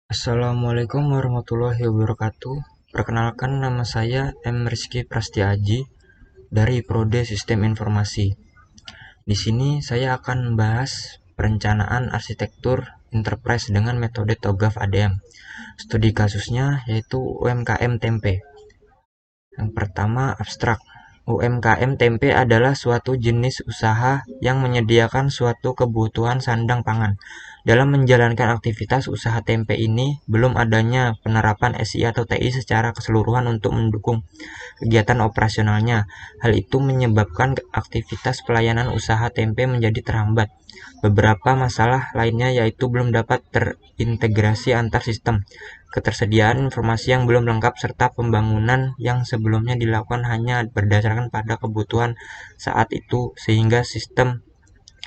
Assalamualaikum warahmatullahi wabarakatuh. Perkenalkan, nama saya M. Rizky Prastiaji dari Prode Sistem Informasi. Di sini saya akan membahas perencanaan arsitektur enterprise dengan metode TOGAF ADM. Studi kasusnya yaitu UMKM Tempe. Yang pertama, abstrak. UMKM tempe adalah suatu jenis usaha yang menyediakan suatu kebutuhan sandang pangan. Dalam menjalankan aktivitas usaha tempe ini, belum adanya penerapan SI atau TI secara keseluruhan untuk mendukung kegiatan operasionalnya. Hal itu menyebabkan aktivitas pelayanan usaha tempe menjadi terhambat. Beberapa masalah lainnya yaitu belum dapat terintegrasi antar sistem, ketersediaan informasi yang belum lengkap, serta pembangunan yang sebelumnya dilakukan hanya berdasarkan pada kebutuhan saat itu sehingga sistem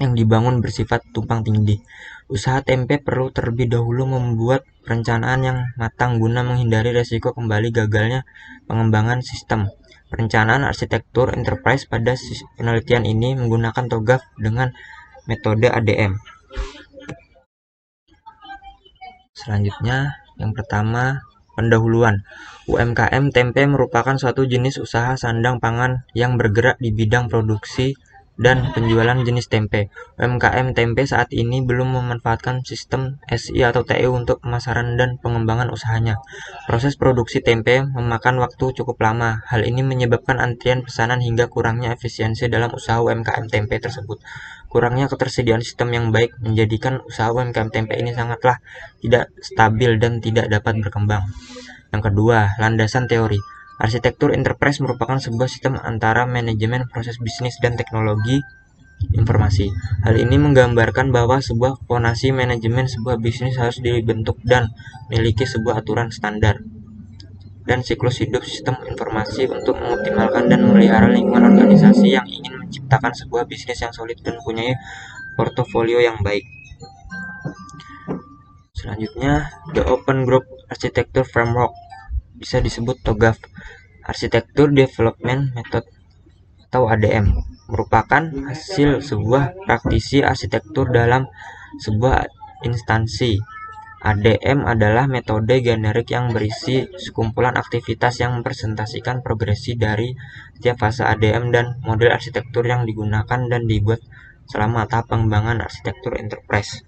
yang dibangun bersifat tumpang tindih. Usaha tempe perlu terlebih dahulu membuat perencanaan yang matang guna menghindari resiko kembali gagalnya pengembangan sistem. Perencanaan arsitektur enterprise pada penelitian ini menggunakan TOGAF dengan metode ADM. Selanjutnya, yang pertama, pendahuluan. UMKM tempe merupakan suatu jenis usaha sandang pangan yang bergerak di bidang produksi dan penjualan jenis tempe. UMKM tempe saat ini belum memanfaatkan sistem SI atau TI untuk pemasaran dan pengembangan usahanya. Proses produksi tempe memakan waktu cukup lama. Hal ini menyebabkan antrian pesanan hingga kurangnya efisiensi dalam usaha UMKM tempe tersebut. Kurangnya ketersediaan sistem yang baik menjadikan usaha UMKM tempe ini sangatlah tidak stabil dan tidak dapat berkembang. Yang kedua, landasan teori. Arsitektur enterprise merupakan sebuah sistem antara manajemen proses bisnis dan teknologi informasi. Hal ini menggambarkan bahwa sebuah fondasi manajemen sebuah bisnis harus dibentuk dan memiliki sebuah aturan standar dan siklus hidup sistem informasi untuk mengoptimalkan dan memelihara lingkungan organisasi yang ingin menciptakan sebuah bisnis yang solid dan mempunyai portofolio yang baik. Selanjutnya, The Open Group Architecture Framework, bisa disebut TOGAF, Architecture Development Method atau ADM, merupakan hasil sebuah praktisi arsitektur dalam sebuah instansi. ADM adalah metode generik yang berisi sekumpulan aktivitas yang mempresentasikan progresi dari setiap fase ADM dan model arsitektur yang digunakan dan dibuat selama tahap pengembangan arsitektur enterprise.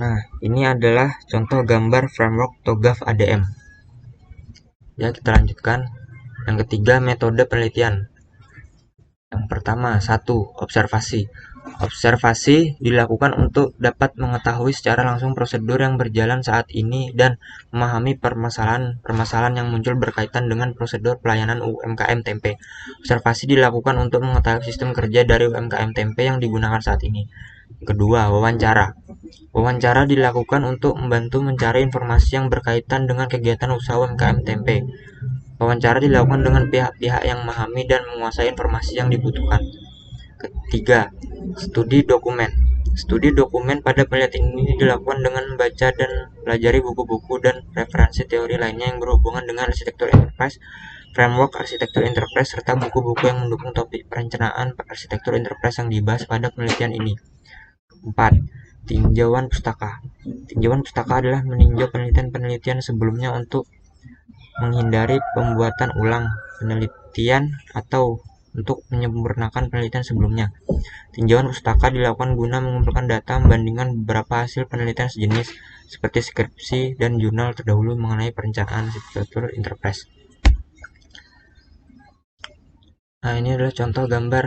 Nah, ini adalah contoh gambar framework TOGAF ADM. Ya, kita lanjutkan. Yang ketiga, metode penelitian. Yang pertama, 1. Observasi. Observasi dilakukan untuk dapat mengetahui secara langsung prosedur yang berjalan saat ini dan memahami permasalahan yang muncul berkaitan dengan prosedur pelayanan UMKM tempe. Observasi dilakukan untuk mengetahui sistem kerja dari UMKM tempe yang digunakan saat ini. Kedua, wawancara. Wawancara dilakukan untuk membantu mencari informasi yang berkaitan dengan kegiatan usaha UMKM tempe. Wawancara dilakukan dengan pihak-pihak yang memahami dan menguasai informasi yang dibutuhkan. Ketiga, studi dokumen. Studi dokumen pada penelitian ini dilakukan dengan membaca dan pelajari buku-buku dan referensi teori lainnya yang berhubungan dengan arsitektur enterprise, framework arsitektur enterprise, serta buku-buku yang mendukung topik perencanaan arsitektur enterprise yang dibahas pada penelitian ini. 4. Tinjauan pustaka. Tinjauan pustaka adalah meninjau penelitian-penelitian sebelumnya untuk menghindari pembuatan ulang penelitian atau untuk menyempurnakan penelitian sebelumnya. Tinjauan pustaka dilakukan guna mengumpulkan data membandingkan beberapa hasil penelitian sejenis seperti skripsi dan jurnal terdahulu mengenai perencanaan arsitektur enterprise. Nah, ini adalah contoh gambar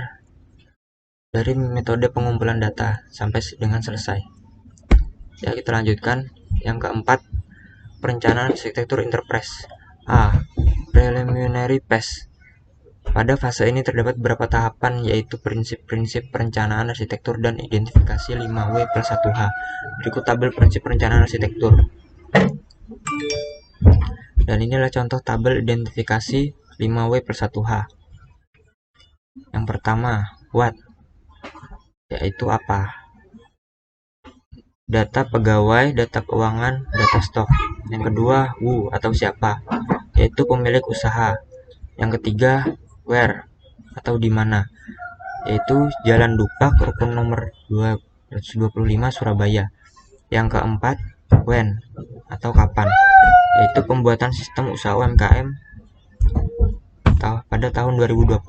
dari metode pengumpulan data sampai dengan selesai. Ya, kita lanjutkan. Yang keempat, perencanaan arsitektur enterprise. A. Preliminary phase. Pada fase ini terdapat beberapa tahapan, yaitu prinsip-prinsip perencanaan arsitektur dan identifikasi 5W+1H. Berikut tabel prinsip perencanaan arsitektur. Dan inilah contoh tabel identifikasi 5W+1H. Yang pertama, what, yaitu apa. Data pegawai, data keuangan, data stok. Yang kedua, who atau siapa, yaitu pemilik usaha. Yang ketiga, where atau di mana, yaitu Jalan Dupak, rukun nomor 225 Surabaya. Yang keempat, when atau kapan, yaitu pembuatan sistem usaha UMKM pada tahun 2020.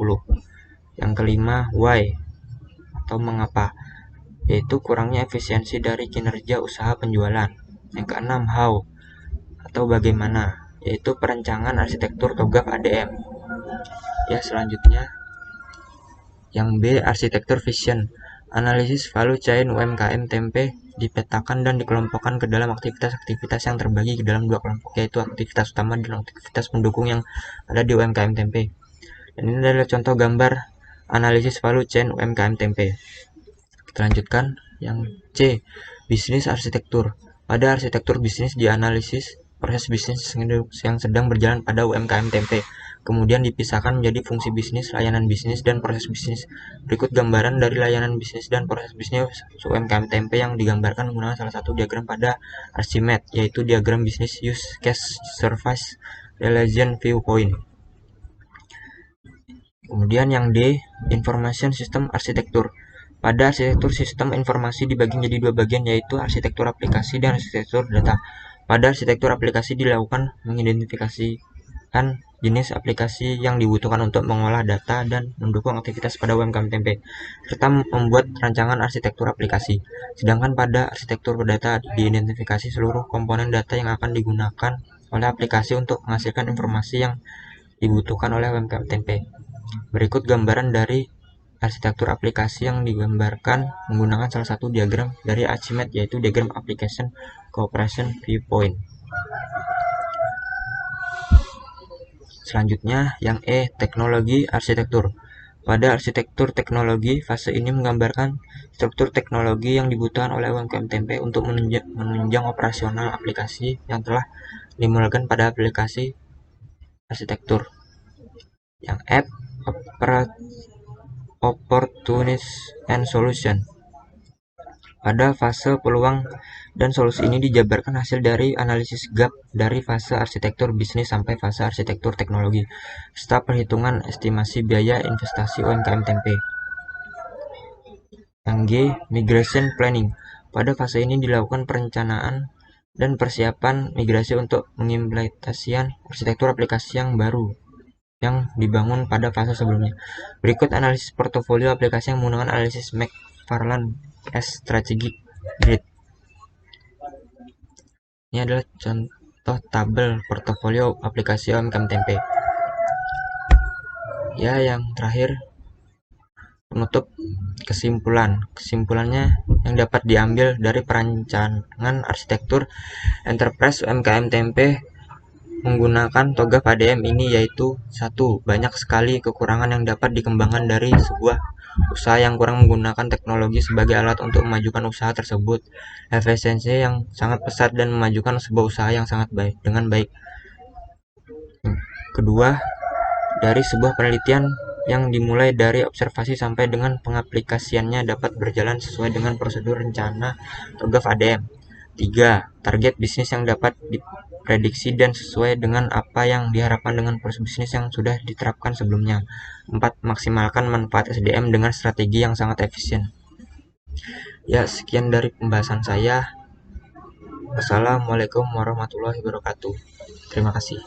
Yang kelima, why atau mengapa, yaitu kurangnya efisiensi dari kinerja usaha penjualan. Yang keenam, how atau bagaimana, yaitu perencanaan arsitektur TOGAF ADM. Ya, selanjutnya yang B, arsitektur vision, analisis value chain UMKM tempe dipetakan dan dikelompokkan ke dalam aktivitas-aktivitas yang terbagi ke dalam dua kelompok, yaitu aktivitas utama dan aktivitas pendukung yang ada di UMKM tempe. Dan ini adalah contoh gambar analisis value chain UMKM tempe. Kita lanjutkan yang C, bisnis arsitektur. Pada arsitektur bisnis dianalisis proses bisnis yang sedang berjalan pada UMKM tempe, kemudian dipisahkan menjadi fungsi bisnis, layanan bisnis, dan proses bisnis. Berikut gambaran dari layanan bisnis dan proses bisnis UMKM tempe yang digambarkan menggunakan salah satu diagram pada Archimedes, yaitu diagram bisnis use case service relation viewpoint. Kemudian yang D, information system arsitektur. Pada arsitektur sistem informasi dibagi menjadi dua bagian, yaitu arsitektur aplikasi dan arsitektur data. Pada arsitektur aplikasi dilakukan mengidentifikasikan jenis aplikasi yang dibutuhkan untuk mengolah data dan mendukung aktivitas pada UMKM tempe, serta membuat rancangan arsitektur aplikasi. Sedangkan pada arsitektur data diidentifikasi seluruh komponen data yang akan digunakan oleh aplikasi untuk menghasilkan informasi yang dibutuhkan oleh UMKM tempe. Berikut gambaran dari arsitektur aplikasi yang digambarkan menggunakan salah satu diagram dari Archimedes, yaitu diagram application cooperation viewpoint. Selanjutnya yang E, teknologi arsitektur. Pada arsitektur teknologi, fase ini menggambarkan struktur teknologi yang dibutuhkan oleh UMKM tempe untuk menunjang operasional aplikasi yang telah dimulakan pada aplikasi arsitektur. Yang F, opportunities and solution. Pada fase peluang dan solusi ini dijabarkan hasil dari analisis gap dari fase arsitektur bisnis sampai fase arsitektur teknologi, serta perhitungan estimasi biaya investasi UMKM tempe. Yang G, migration planning. Pada fase ini dilakukan perencanaan dan persiapan migrasi untuk mengimplementasikan arsitektur aplikasi yang baru yang dibangun pada fase sebelumnya. Berikut analisis portofolio aplikasi yang menggunakan analisis McFarland S Strategic Grid. Ini adalah contoh tabel portofolio aplikasi UMKM tempe. Ya, yang terakhir penutup kesimpulan. Kesimpulannya yang dapat diambil dari perancangan arsitektur enterprise UMKM tempe menggunakan TOGAF ADM ini, yaitu 1. Banyak sekali kekurangan yang dapat dikembangkan dari sebuah usaha yang kurang menggunakan teknologi sebagai alat untuk memajukan usaha tersebut. Efisiensi yang sangat pesat dan memajukan sebuah usaha yang sangat baik dengan baik. Kedua, dari sebuah penelitian yang dimulai dari observasi sampai dengan pengaplikasiannya dapat berjalan sesuai dengan prosedur rencana TOGAF ADM. 3. Target bisnis yang dapat diprediksi dan sesuai dengan apa yang diharapkan dengan proses bisnis yang sudah diterapkan sebelumnya. 4. Maksimalkan manfaat SDM dengan strategi yang sangat efisien. Ya, sekian dari pembahasan saya. Wassalamualaikum warahmatullahi wabarakatuh. Terima kasih.